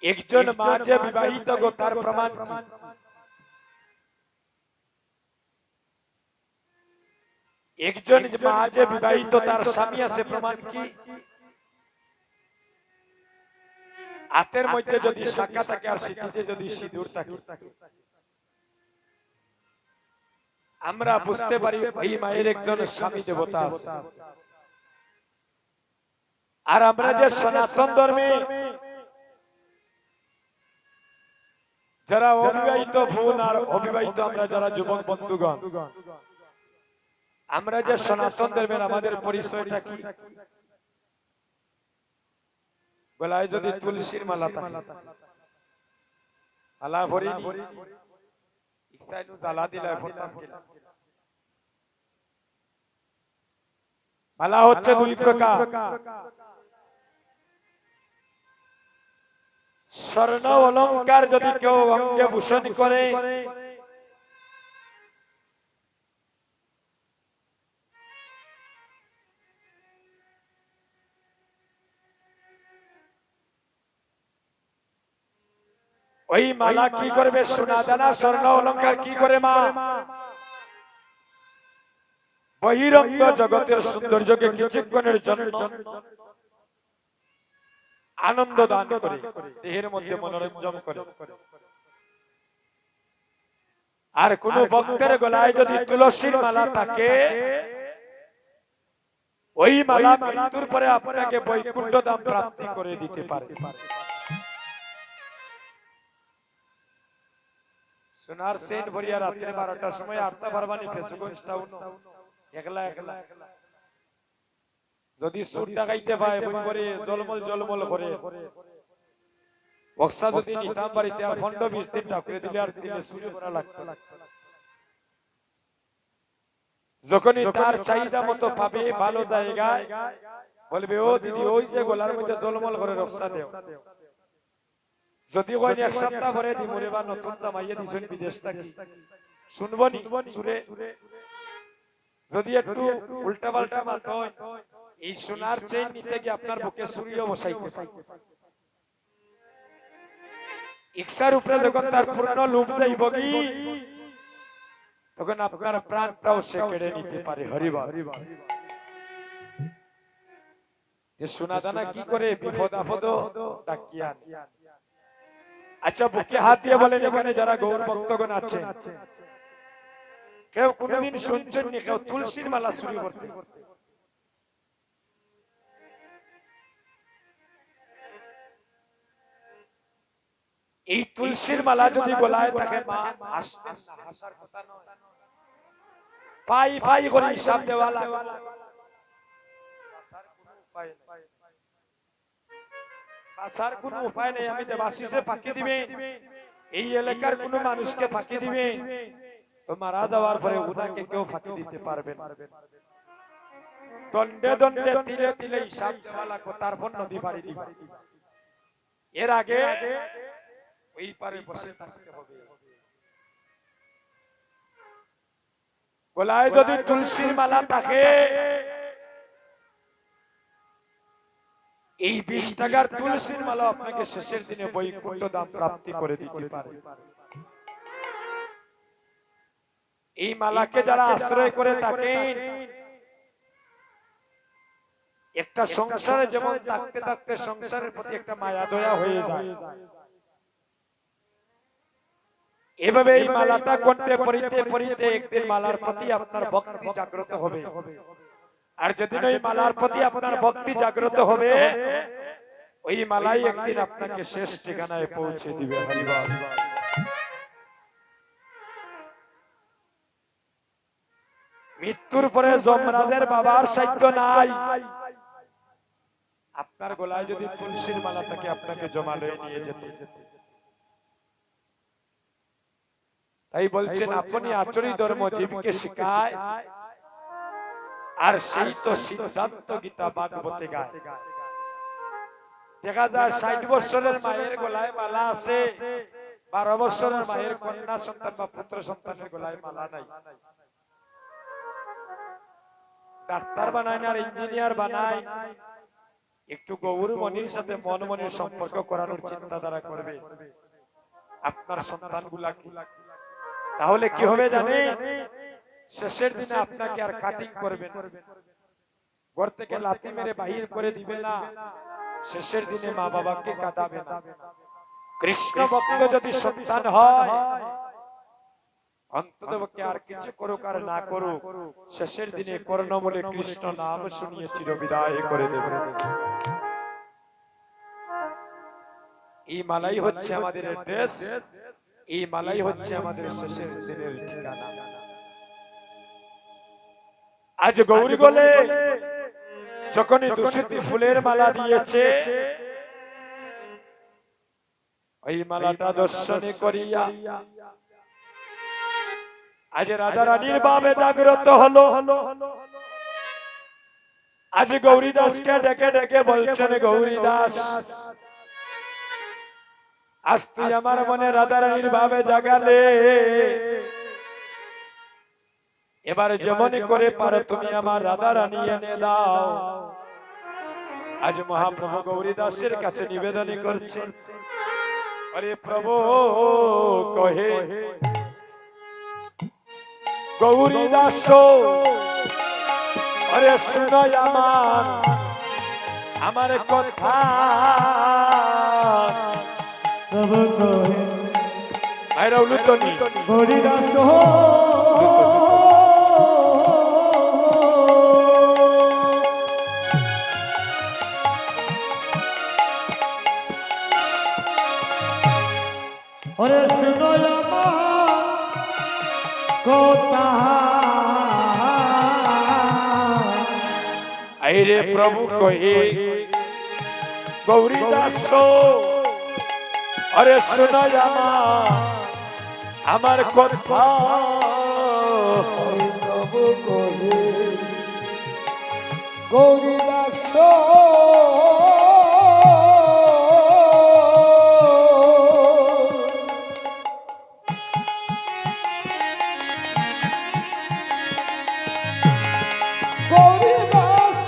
একজন মা যে বিবাহিত গো তার প্রমাণ কি? একজন মা যে বিবাহিত তার স্বামী আছে প্রমাণ কি? হাতের মধ্যে যদি শাখা থাকে আর সিঁথিতে যদি সিঁদুর থাকে, আমরা বুঝতে পারি এই মায়ের একজন স্বামী দেবতা আছে। আর আমরা যে সনাতন ধর্মে যারা অবিবাহিত বোন আর অবিবাহিত আমরা যারা যুবক বন্ধুগণ, আমরা যে সনাতন ধর্মের আমাদের পরিচয়টা কি? গলায় যদি তুলসীর মালা থাকে, মালা ভরিনি ইকসাইনু জ্বালা দিলায় ফোটাম কিলা। মালা হচ্ছে দুই প্রকার, স্বর্ণ অলংকার যদি কেউ অঙ্গে ভূষণ করে, ওই মালা কি করবে? সোনা দানা স্বর্ণ অলংকার কি করে মা? বহিরঙ্গ জগতের সৌন্দর্যকে কিছুক্ষণের জন্য আনন্দ দান করে, দেহের মধ্যে মনোরঞ্জন করে। আর কোন ভক্তের গলায় যদি তুলসীর মালা থাকে, ওই মালা মৃত্যুর পরে আপনাকে বৈকুণ্ঠ ধাম প্রাপ্তি করে দিতে পারে। সোনার সেন ভরিয়া রাত্রে 12টার সময় আটটা পারবানি ফেসুগঞ্জ টাউন একলা একলা যদি সুর ডাকাইতে পায় বই করে জলমল জলমল করে বক্সা যদি নিতাম বাড়িতে আর ফন্ড 20 দিন ঠাকুরে দিলে আর দিলে সুরে করা লাগতো। যখনই তার চাহিদা মতো পাবে ভালো জায়গায়, বলবে ও দিদি ওই যে গলার মধ্যে জলমল করে রক্সা দেও। যদি কইনি এক সপ্তাহ পরে দিমুরে বা নতুন জামাইয়া দিছেন বিদেশ থেকে, শুনবনি সুরে। যদি একটু উল্টা পাল্টা মাত হয়, এই সোনার চেইন নিতে গিয়ে আপনার বুকে সুরিও বসাইতে পারে। ইচ্ছার উপরে যখন তার পূর্ণ লোভ যাইব কি, তখন আপনার প্রাণটাও সে কেড়ে নিতে পারে। হরিবল। যে সোনা দানা কি করে? বিপদ আপদ ডাকিয়া। আচ্ছা বুকে হাত দিয়ে বলেন, এখানে যারা গৌর ভক্তগণ আছে, কেউ কোনদিন শুনছেন নি কেউ তুলসীর মালা চুরি করতে? এই তুলসীর মালা যদি গলায় থাকে মা, হাসবেন না, হাসার কথা নয়। পাই পাই করে হিসাব দেওয়া লাগে। বাঁচার কোনো উপায় নেই। আমি দেবাশিসে ফাঁকি দিবে, এই এলাকার কোন মানুষকে ফাঁকি দিবে, তো মারা যাওয়ার পরে উনাকে কেউ ফাঁকি দিতে পারবে না। দণ্ডে দণ্ডে তিলে তিলে হিসাব দেওয়া লাগবে, তারপর নদী পাড়ি দিবা। এর আগে ওই পারে বসে থাকতে হবে। গলায় যদি তুলসীর মালা থাকে, এই 20 টাকার তুলসীর মালা আপনাকে শেষের দিনে বৈকুণ্ঠ ধাম প্রাপ্তি করে দিতে পারে। এই মালাকে যারা আশ্রয় করে থাকেন, একটা সংসারে যেমন থাকতে থাকতে সংসারের প্রতি একটা মায়া দয়া হয়ে যায়, এভাবে এই মালাটা কণ্ঠে পরিতে পরিতে একদিন মালার প্রতি আপনার ভক্তি জাগ্রত হবে। আর যেদিন ওই মালার প্রতি আপনার ভক্তি জাগ্রত হবে, ওই মালাই একদিন আপনাকে শেষ ঠিকানায় পৌঁছে দিবে। হরিবল। মৃত্যুর পরে যমরাজের বাবার সাধ্য নাই। আপনার গলায় যদি তুলসীর মালা থাকে, আপনাকে জমালয়ে নিয়ে যেতে। তাই বলছেন, আপনি আচরি ধর্ম জীবকে শিখায়, আর সেই তো সিদ্ধান্ত গীতা ভাগবতে গায়। দেখা যায় 60 বছরের মায়ের গলায় মালা আছে, 12 বছরের মায়ের কন্যা সন্তান বা পুত্র সন্তানের গলায় মালা নাই। ডাক্তার বানায় না, ইঞ্জিনিয়ার বানায়, একটু গৌরমণির সাথে মনমণির সম্পর্ক করানোর চিন্তাধারা করবে আপনার সন্তানগুলাকে, তাহলে কি হবে জানে, শেষের দিনে আপনাকে আর কাটিং করবে না, ঘর থেকে লাথি মেরে বাহির করে দিবে না, শেষের দিনে মা বাবাকে কাঁদাবে না। কৃষ্ণ ভক্ত যদি সন্তান হয়, অন্ততপক্ষে আর কিছু করুক আর না করুক, শেষের দিনে কর্ণমূলে কৃষ্ণ নাম শুনিয়ে চিরবিদায় করে দেবে। এই মালাই হচ্ছে আমাদের ড্রেস, এই মালাই হচ্ছে আমাদের শেষের দিনের ঠিকানা। আজ গৌরী বলে যখনই দুশিতি ফুলের মালা দিয়েছে, ওই মালাটা দর্শনে করিয়া আজ রাধা রানীর ভাবে জাগ্রত হলো। আজ গৌরী দাসকে ডেকে ডেকে বলছেন, গৌরী দাস আজ তুই আমার মনে রাধা রানীর ভাবে জাগালে, এবার যেমনই করে পারো তুমি আমার রাধা রানী এনে দাও। আজ মহাপ্রভু গৌরী দাসের কাছে নিবেদন করছেন, আরে প্রভু কহে গৌরী দাস আরে শুনো আমার কথা, গৌরী দাস ওরে শুনো কথা, আইরে প্রভু কহে গৌরী দাস আরে শুনো আমার কথা, প্রভু কহে গৌরী দাস গৌরী দাস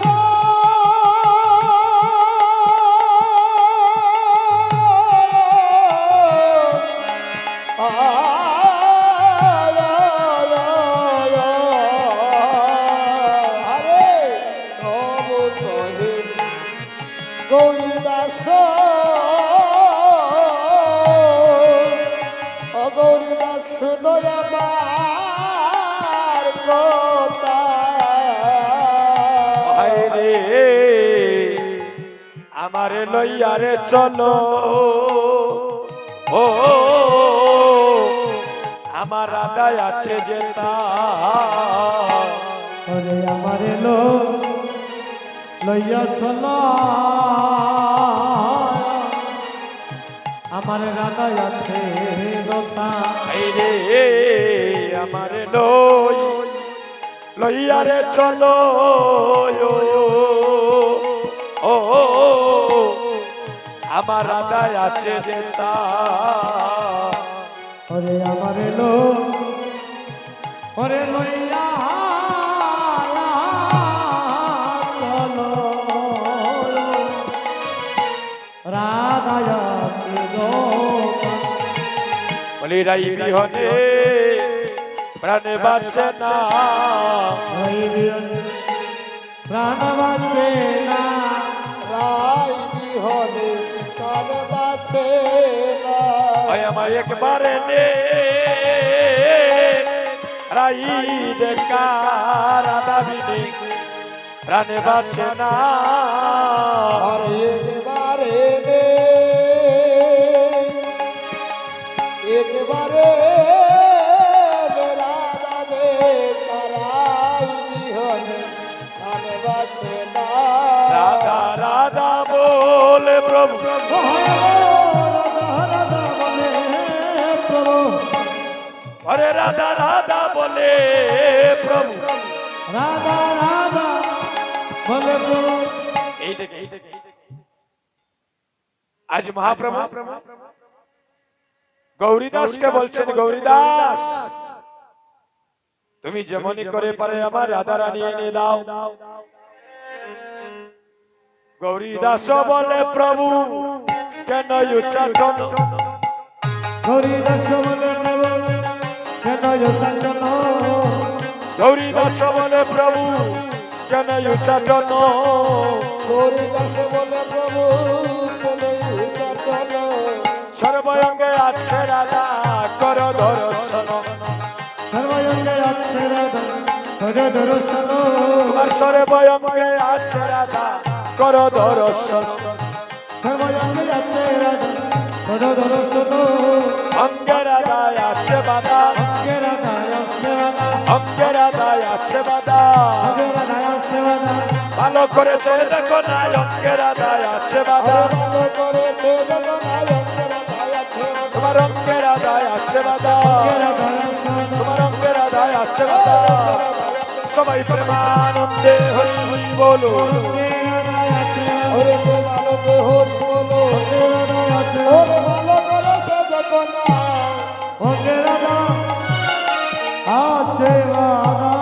গৌরী দাস আমার কথা, রে আমারে লইয়ারে চলো, ও আমার রাধা আছে যেতা, ওরে আমারে লইয়া চলো, আমার রাধা আছে কথা, রে আমারে লইয়ারে চলো, ও আমার রাধা আছে যেতা, ওরে আমারে ওরে লইয়া চলো, রাধা আছে কথা, বলি রাই বিহনে প্রাণে বাঁচে না, প্রাণ বাঁচে না, রাই বিহনে প্রাণ বাঁচে না, আমার একবারে নে রাই দেখা রাধা বিনে প্রাণে বাঁচে না, আরে একবারে নে একবারে রাধা দে তারাই বিহনে প্রাণ বাঁচে না, রাধা রাধা বলে প্রভু, আরে রাধা রাধা বলে প্রভু, রাধা রাধা বলে প্রভু, এই দেখে আজ মহাপ্রভু গৌরী দাসকে বলছেন, গৌরী দাস তুমি যেমনই করে পারে আমার রাধা রানী এনে দাও। গৌরী দাস বলে প্রভু কেন উচ্চাটন গৌরী দাস বলে প্রভু কেন উচ্চাটন গৌরী দাস বলে প্রভু কেন উচ্চাটন হরিদাস বলে প্রভু তুমি চটন সর্বঙ্গে আছে রাধা কর দর্শন সর্বঙ্গে আছে রাধা কর দর্শন তোমার সর্বঙ্গে আছে রাধা কর দর্শন সর্বঙ্গে আছে রাধা কর দর্শন অঙ্গে রাধা আছে বাধা অঙ্গে রাধা আছে রাধা অঙ্গে রাধা আছে বাধা অঙ্গে রাধা আছে রাধা ভালো করেছে দেখো না অঙ্গে রাধা আছে বাধা ভালো করেছে জগন্নাথ তোমার অঙ্গে রাধা আছে বাধা অঙ্গে রাধা আছে রাধা তোমার অঙ্গে রাধা আছে বাধা সবাই প্রেমানন্দে হরি হরি বলো অঙ্গে রাধা আছে রাধা হরে ভালো যে হরি বলো অঙ্গে রাধা আছে হরে ভালো করেছে জগন্নাথ অঙ্গে রাধা আছে রাধা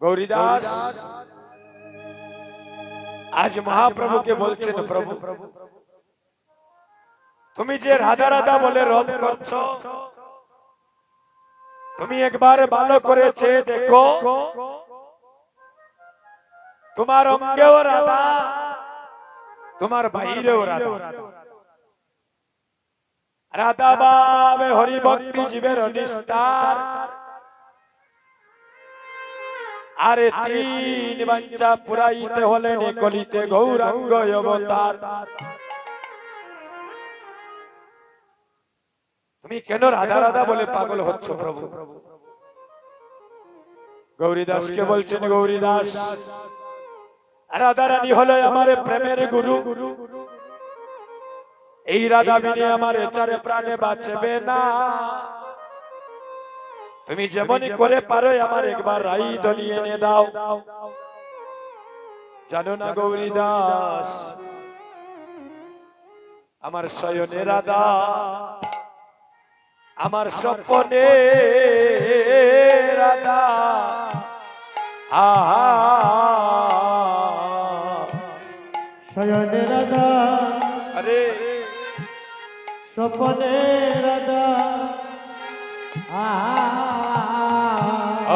গৌরীদাস আজ মহাপ্রভুকে বলছেন প্রভু তুমি যে রাধা রাধা বলে রব করছো তুমি একবার ভালো করেছে দেখো তোমার অঙ্গেও রাধা তোমার বাহিরেও রাধা রাধা বাবে হরি ভক্তি জীবের নিস্তার আরে তিন বাঞ্চা পুরাইতে হলেন কলিতে গৌরাঙ্গ অবতার তুমি কেন রাধা রাধা বলে পাগল হচ্ছ প্রভু গৌরীদাসকে বলছেন গৌরীদাস রাধা রানী হলো আমার প্রেমের গুরু এই রাধা বিনে আমার চারে প্রাণে বাঁচবে না তুমি যেমনই করে পারো আমার একবার রাই দলিয়ে এনে দাও জানো না গৌরীদাস আমার শয়নে রাধা আমার স্বপ্নে রাধা আহা শয়নে রাধা আরে স্বপনে রাধা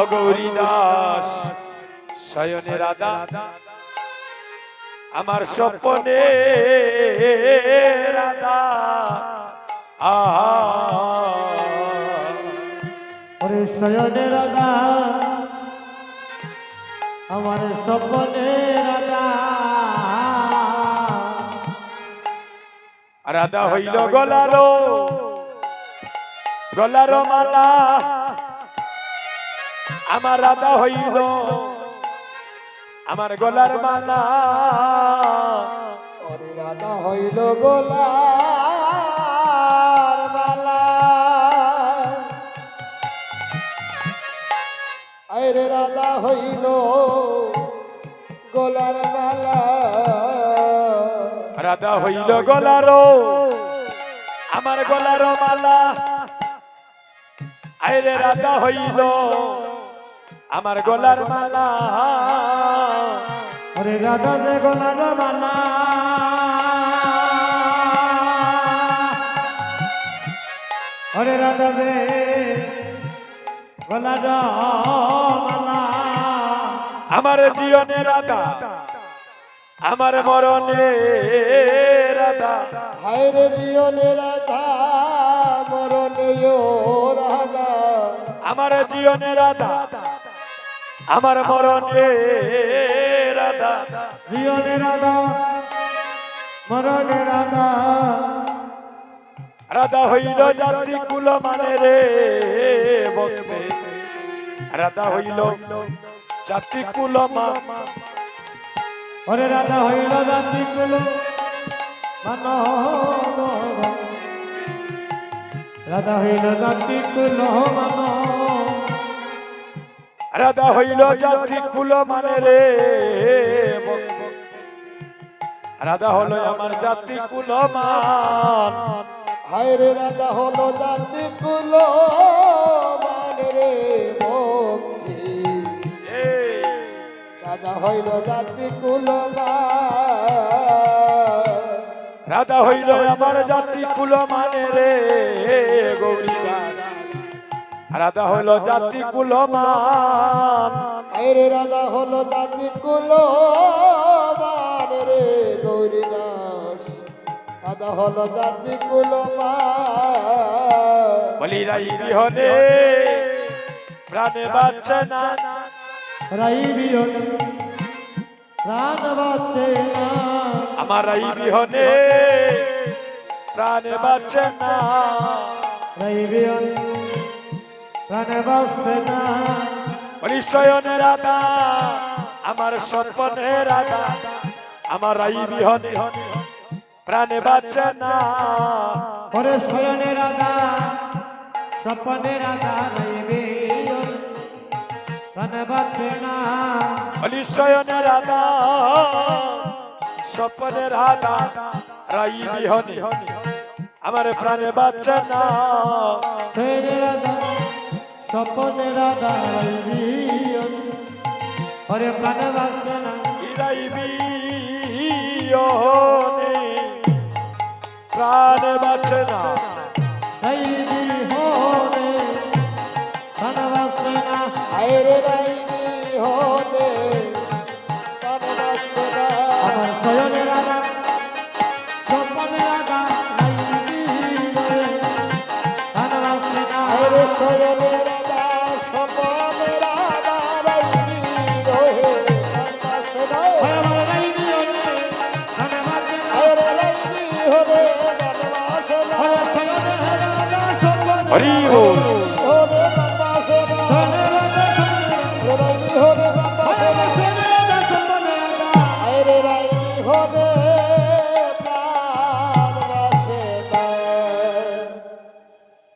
অগৌরীদাস শয়নে রাধা আমার স্বপ্নে রাধা আহা ওরে শয়নে রাধা আমার স্বপনে রাধা রাধা হইল গলারো গলারো মালা আমার রাধা হইল আমার গলার মালা হরে রাধা হইল গোলার মালা আরে রাধা হইল গোলার মালা রাধা হইল গলারো আমার গলারো মালা আইরে রাধা হইল আমার গলার মালা ওরে রাধা যে গলার মালা ওরে রাধা যে গলার মালা আমার জীবনে রাধা আমার মরণে রাধা হায়রে বিয়নে রাধা মরণেও রাধা আমার জীবনে রাধা আমার মরণে রাধা জীবনে রাধা মরণে রাধা রাধা হইল জাতি কুল মানে রে বলবে রাধা হইল জাতি কুল মা ওরে রাধা হইল জাতি কুল মানব রাধা হইল জাতি কুল মানব রাধা হইল জাতি কুল মানে রে রাধা হলো আমার জাতি কুল মান হায়রে রাধা হলো জাতি কুল মান রে ভক্তি রাধা হইল জাতি কুল রাধা হইল আমার জাতি কুল মানে রে গৌরী দাস রাধা হইল জাতি কুল মান আরে রাধা হলো জাতি কুল রে গৌরী দাস রাধা হলো জাতি কুল বলি রাই বিহনে প্রাণে বাঁচে না রাই বিহনে প্রাণ বাঁচে না আমার রাই বিহনে প্রাণে বাঁচে না রাই বিহনে প্রাণ বাঁচে না বলি শয়নে রাধা আমার স্বপ্নে রাধা আমার রাই বিহনে প্রাণে বাঁচে না ওরে শয়নে রাধা স্বপ্নে রাধা রাই বিহনে প্রাণ বাঁচে না বলি শয়নে রাধা স্বপ্নে রাধা রাই বিহনে আমার প্রাণে বাঁচে না শয়নে রাধা স্বপ্নে রাধা রাই বিহনে ওরে প্রাণ বাঁচে না রাই বিহনে প্রাণ বাঁচে না